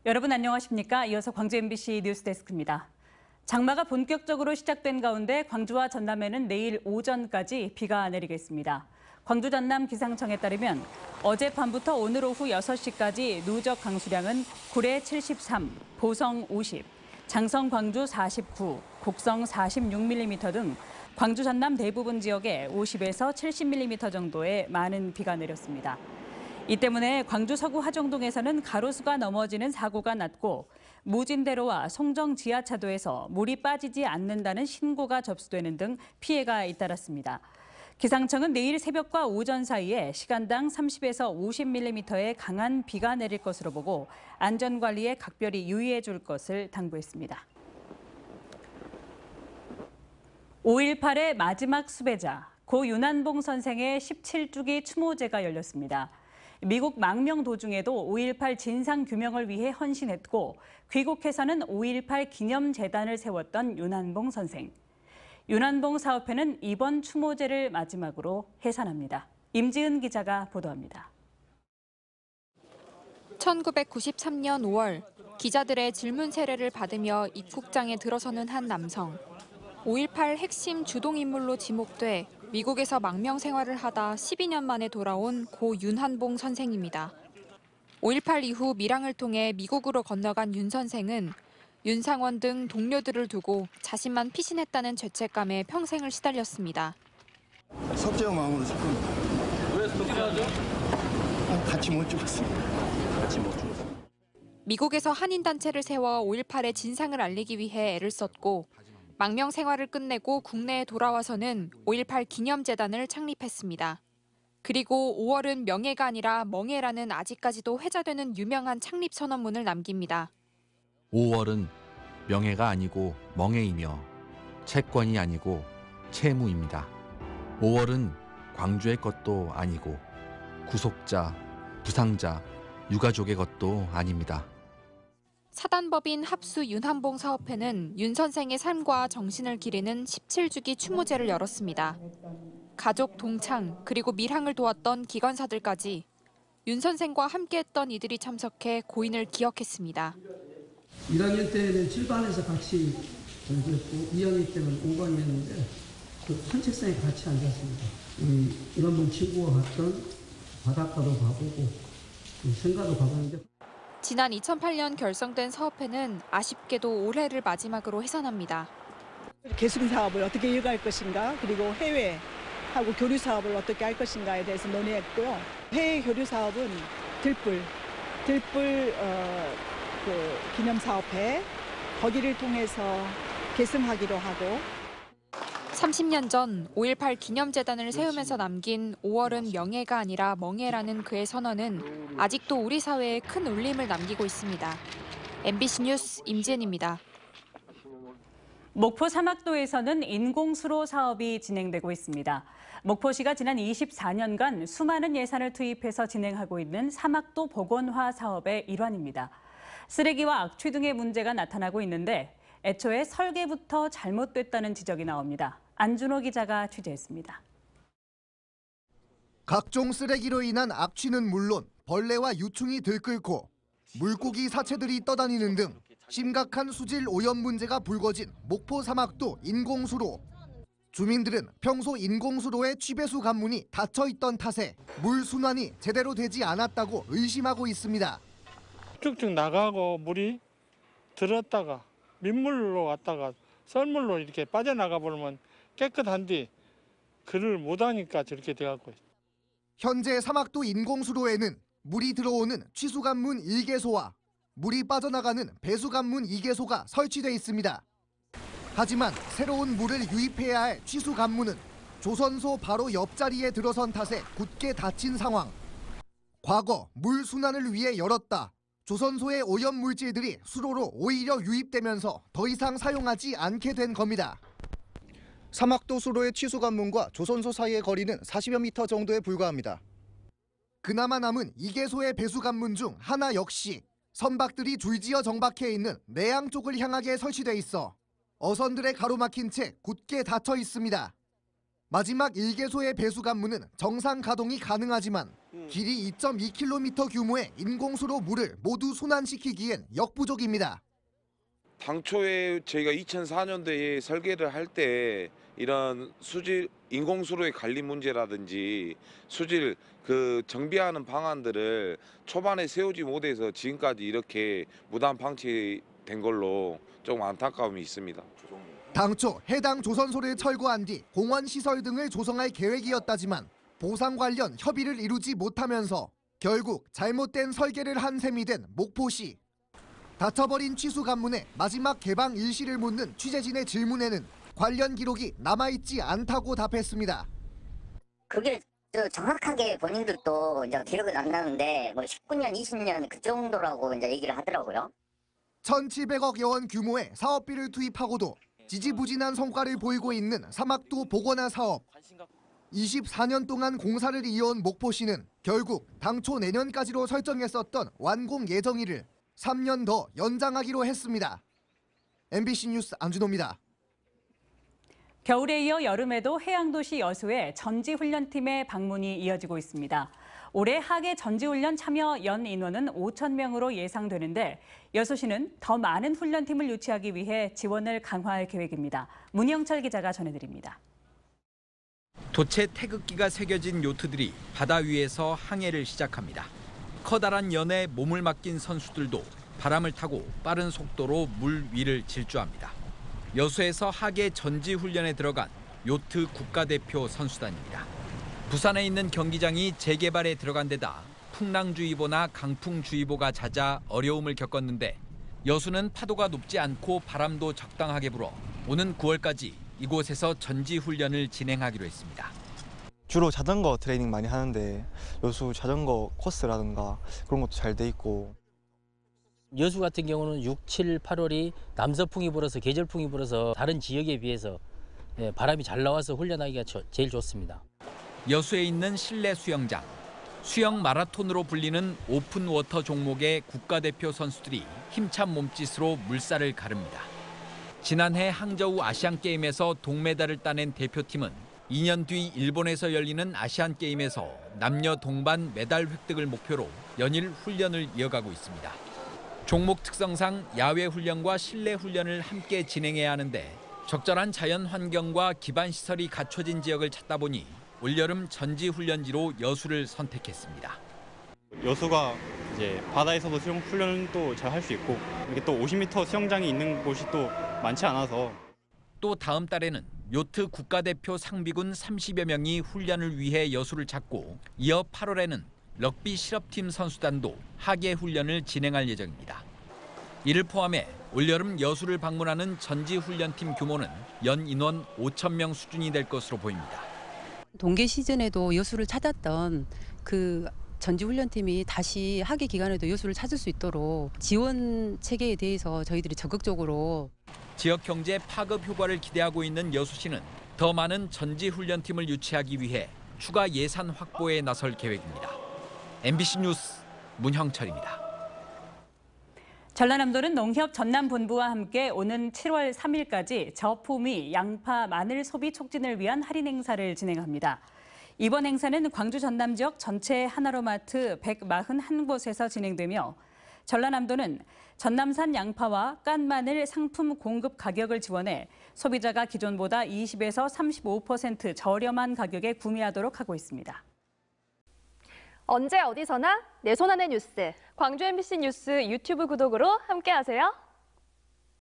여러분 안녕하십니까? 이어서 광주 MBC 뉴스데스크입니다. 장마가 본격적으로 시작된 가운데 광주와 전남에는 내일 오전까지 비가 내리겠습니다. 광주 전남 기상청에 따르면 어젯밤부터 오늘 오후 6시까지 누적 강수량은 구례 73, 보성 50, 장성 광주 49, 곡성 46mm 등 광주 전남 대부분 지역에 50에서 70mm 정도의 많은 비가 내렸습니다. 이 때문에 광주 서구 하정동에서는 가로수가 넘어지는 사고가 났고 무진대로와 송정 지하차도에서 물이 빠지지 않는다는 신고가 접수되는 등 피해가 잇따랐습니다. 기상청은 내일 새벽과 오전 사이에 시간당 30에서 50mm의 강한 비가 내릴 것으로 보고 안전관리에 각별히 유의해 줄 것을 당부했습니다. 5.18의 마지막 수배자, 고 윤한봉 선생의 17주기 추모제가 열렸습니다. 미국 망명 도중에도 5.18 진상규명을 위해 헌신했고 귀국해서는 5.18 기념재단을 세웠던 윤한봉 선생. 윤한봉 사업회는 이번 추모제를 마지막으로 해산합니다. 임지은 기자가 보도합니다. 1993년 5월 기자들의 질문 세례를 받으며 입국장에 들어서는 한 남성. 5.18 핵심 주동인물로 지목돼 미국에서 망명 생활을 하다 12년 만에 돌아온 고 윤한봉 선생입니다. 5.18 이후 밀항을 통해 미국으로 건너간 윤 선생은 윤상원 등 동료들을 두고 자신만 피신했다는 죄책감에 평생을 시달렸습니다. 석재형 마음으로 죽습니다. 왜 석재하죠? 같이 못 죽었습니다. 같이 못 죽었습니다. 미국에서 한인단체를 세워 5.18의 진상을 알리기 위해 애를 썼고 망명 생활을 끝내고 국내에 돌아와서는 5.18 기념재단을 창립했습니다. 그리고 5월은 명예가 아니라 멍해라는 아직까지도 회자되는 유명한 창립 선언문을 남깁니다. 5월은 명예가 아니고 멍해이며 채권이 아니고 채무입니다. 5월은 광주의 것도 아니고 구속자, 부상자, 유가족의 것도 아닙니다. 사단법인 합수 윤한봉 사업회는 윤 선생의 삶과 정신을 기리는 17주기 추모제를 열었습니다. 가족, 동창, 그리고 밀항을 도왔던 기관사들까지 윤 선생과 함께했던 이들이 참석해 고인을 기억했습니다. 1학년 때는 7반에서 같이 공부했고 2학년 때는 5반이었는데 한 책상에 같이 앉았습니다. 우리 윤한봉 친구와 갔던 바닷가도 가보고 생가도 가봤는데 지난 2008년 결성된 사업회는 아쉽게도 올해를 마지막으로 해산합니다. 계승 사업을 어떻게 이어갈 것인가, 그리고 해외하고 교류 사업을 어떻게 할 것인가에 대해서 논의했고요. 해외 교류 사업은 들불 기념사업회 거기를 통해서 계승하기로 하고 30년 전 5.18 기념재단을 세우면서 남긴 5월은 명예가 아니라 멍해라는 그의 선언은 아직도 우리 사회에 큰 울림을 남기고 있습니다. MBC 뉴스 임지은입니다. 목포 사막도에서는 인공수로 사업이 진행되고 있습니다. 목포시가 지난 24년간 수많은 예산을 투입해서 진행하고 있는 사막도 복원화 사업의 일환입니다. 쓰레기와 악취 등의 문제가 나타나고 있는데 애초에 설계부터 잘못됐다는 지적이 나옵니다. 안준호 기자가 취재했습니다. 각종 쓰레기로 인한 악취는 물론 벌레와 유충이 들끓고 물고기 사체들이 떠다니는 등 심각한 수질 오염 문제가 불거진 목포 사막도 인공수로. 주민들은 평소 인공수로의 취배수 관문이 닫혀 있던 탓에 물 순환이 제대로 되지 않았다고 의심하고 있습니다. 쭉쭉 나가고 물이 들었다가 민물로 왔다가 썰물로 이렇게 빠져나가 버리면 깨끗한데 그를 못하니까 저렇게 돼갖고. 현재 사막도 인공수로에는 물이 들어오는 취수관문 1개소와 물이 빠져나가는 배수관문 2개소가 설치돼 있습니다. 하지만 새로운 물을 유입해야 할 취수관문은 조선소 바로 옆자리에 들어선 탓에 굳게 닫힌 상황. 과거 물 순환을 위해 열었다. 조선소의 오염 물질들이 수로로 오히려 유입되면서 더 이상 사용하지 않게 된 겁니다. 사막도 수로의 취수관문과 조선소 사이의 거리는 40여 미터 정도에 불과합니다. 그나마 남은 2개소의 배수관문 중 하나 역시 선박들이 줄지어 정박해 있는 내양 쪽을 향하게 설치돼 있어 어선들의 가로막힌 채 굳게 닫혀 있습니다. 마지막 1개소의 배수관문은 정상 가동이 가능하지만 길이 2.2km 규모의 인공수로 물을 모두 순환시키기엔 역부족입니다. 당초에 저희가 2004년도에 설계를 할 때 이런 수질 인공수로의 관리 문제라든지 수질 그 정비하는 방안들을 초반에 세우지 못해서 지금까지 이렇게 무단 방치된 걸로 조금 안타까움이 있습니다. 당초 해당 조선소를 철거한 뒤 공원 시설 등을 조성할 계획이었다지만 보상 관련 협의를 이루지 못하면서 결국 잘못된 설계를 한 셈이 된 목포시. 닫혀버린 취수 관문의 마지막 개방 일시를 묻는 취재진의 질문에는 관련 기록이 남아있지 않다고 답했습니다. 그게 정확하게 본인들도 이제 기록은 안 나는데 뭐 19년, 20년 그 정도라고 이제 얘기를 하더라고요. 1,700억여 원 규모의 사업비를 투입하고도 지지부진한 성과를 보이고 있는 사막도 복원화 사업. 24년 동안 공사를 이어온 목포시는 결국 당초 내년까지로 설정했었던 완공 예정일을 3년 더 연장하기로 했습니다. MBC 뉴스 안준호입니다. 겨울에 이어 여름에도 해양도시 여수에 전지훈련팀의 방문이 이어지고 있습니다. 올해 하계 전지훈련 참여 연 인원은 5,000명으로 예상되는데 여수시는 더 많은 훈련팀을 유치하기 위해 지원을 강화할 계획입니다. 문영철 기자가 전해드립니다. 돛에 태극기가 새겨진 요트들이 바다 위에서 항해를 시작합니다. 커다란 연에 몸을 맡긴 선수들도 바람을 타고 빠른 속도로 물 위를 질주합니다. 여수에서 하계 전지훈련에 들어간 요트 국가대표 선수단입니다. 부산에 있는 경기장이 재개발에 들어간 데다 풍랑주의보나 강풍주의보가 잦아 어려움을 겪었는데 여수는 파도가 높지 않고 바람도 적당하게 불어 오는 9월까지 이곳에서 전지훈련을 진행하기로 했습니다. 주로 자전거 트레이닝 많이 하는데 여수 자전거 코스라든가 그런 것도 잘 돼 있고. 여수 같은 경우는 6, 7, 8월이 남서풍이 불어서 계절풍이 불어서 다른 지역에 비해서 바람이 잘 나와서 훈련하기가 제일 좋습니다. 여수에 있는 실내 수영장. 수영 마라톤으로 불리는 오픈워터 종목의 국가대표 선수들이 힘찬 몸짓으로 물살을 가릅니다. 지난해 항저우 아시안게임에서 동메달을 따낸 대표팀은 2년 뒤 일본에서 열리는 아시안게임에서 남녀 동반 메달 획득을 목표로 연일 훈련을 이어가고 있습니다. 종목 특성상 야외 훈련과 실내 훈련을 함께 진행해야 하는데 적절한 자연 환경과 기반 시설이 갖춰진 지역을 찾다 보니 올여름 전지 훈련지로 여수를 선택했습니다. 여수가 이제 바다에서도 수영 훈련도 잘 할 수 있고 이게 또 50m 수영장이 있는 곳이 또 많지 않아서 또 다음 달에는 요트 국가대표 상비군 30여 명이 훈련을 위해 여수를 찾고 이어 8월에는 럭비 실업팀 선수단도 하계 훈련을 진행할 예정입니다. 이를 포함해 올여름 여수를 방문하는 전지훈련팀 규모는 연 인원 5,000명 수준이 될 것으로 보입니다. 동계 시즌에도 여수를 찾았던 그 전지훈련팀이 다시 하계 기간에도 여수를 찾을 수 있도록 지원 체계에 대해서 저희들이 적극적으로 지역 경제 파급 효과를 기대하고 있는 여수시는 더 많은 전지훈련팀을 유치하기 위해 추가 예산 확보에 나설 계획입니다. MBC 뉴스 문형철입니다. 전라남도는 농협 전남본부와 함께 오는 7월 3일까지 저포미, 양파, 마늘 소비 촉진을 위한 할인 행사를 진행합니다. 이번 행사는 광주 전남 지역 전체 하나로마트 141곳에서 진행되며 전라남도는 전남산 양파와 깐 마늘 상품 공급 가격을 지원해 소비자가 기존보다 20에서 35% 저렴한 가격에 구매하도록 하고 있습니다. 언제 어디서나 내 손 안의 뉴스. 광주 MBC 뉴스 유튜브 구독으로 함께하세요.